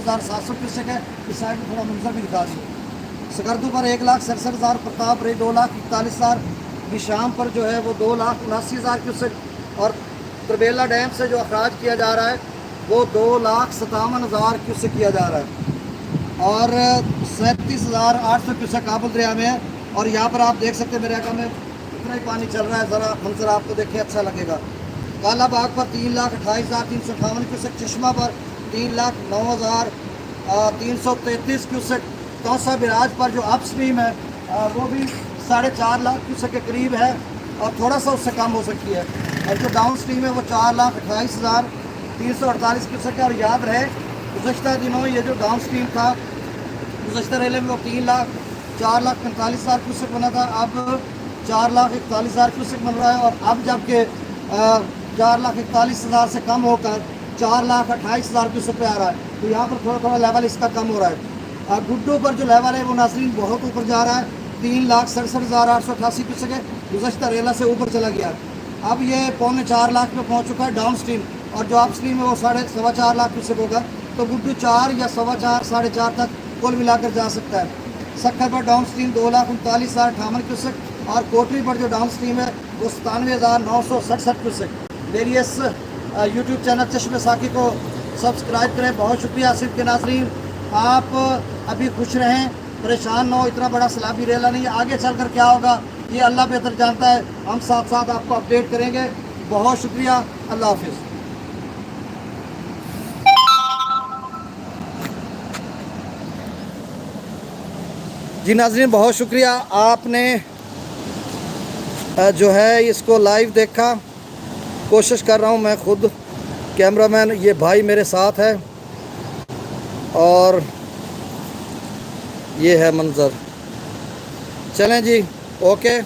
1,700 cusec है। इस side में थोड़ा मंजर भी दिखा दी। सकरदू पर 1,67,000, प्रताप रे 2,41,000, निशाम पर जो है वो 2,79,000 क्यूसेक और तरबेला डैम से जो अखराज किया जा रहा है वो 2,57,000 क्यूसेक किया जा रहा है और 37,800 क्यूसेक काबुल दरिया में है। और यहाँ पर आप देख सकते हैं मेरे आका में इतना ही पानी चल रहा है। ज़रा मंजर आपको देखें अच्छा लगेगा। काला बाग पर 3,28,358 क्यूसेक, चश्मा पर 3,09,333 क्यूसेक, तौसा बिराज पर जो अप स्ट्रीम है वो भी 4.5 लाख क्यूसेक के करीब है और थोड़ा सा उससे कम हो सकती है। और जो डाउन स्ट्रीम है वो 4,28,348 क्यूसेक है। और याद रहे गुज़श्ता दिनों ये जो डाउन स्ट्रीम था गुज़श्ता रेले में वो 4,45,000 क्यूसेक बना था, अब 4,41,000 क्यूसेक बन रहा है। और अब जबकि 4,41,000 से कम होकर 4,28,000 क्यूसेक पे आ रहा है, तो यहाँ पर थोड़ा थोड़ा लेवल इसका कम हो रहा है। गुड्डू पर जो लेवल है वो नाज़रीन बहुत ऊपर जा रहा है, 3,67,888 क्यूसेक है, गुज़श्ता रेला से ऊपर चला गया। अब ये 3.25 लाख पे पहुँच चुका है डाउन स्ट्रीम और जो अप स्ट्रीम है वो 4.25 लाख क्यूसेक होगा। तो गुड्डू 4 या 4.25 4.5 तक कुल मिलाकर जा सकता है। सक्कर पर डाउन स्ट्रीम 2,39,058 क्यूसेक और कोटरी पर जो डाउन स्ट्रीम है वो 97,967 क्यूसेक। मेरी इस यूट्यूब चैनल चश्मे साकी को सब्सक्राइब करें। बहुत शुक्रिया सिर्फ के नाज़रीन, आप अभी खुश रहें, परेशान ना हो। इतना बड़ा सैलाबी रेला नहीं है, आगे चलकर क्या होगा ये अल्लाह बेहतर जानता है। हम साथ साथ आपको अपडेट करेंगे। बहुत शुक्रिया, अल्लाह हाफिज़। जी नाज़रीन बहुत शुक्रिया, आपने जो है इसको लाइव देखा। कोशिश कर रहा हूँ मैं खुद कैमरामैन, ये भाई मेरे साथ है और ये है मंज़र। चलें जी, ओके।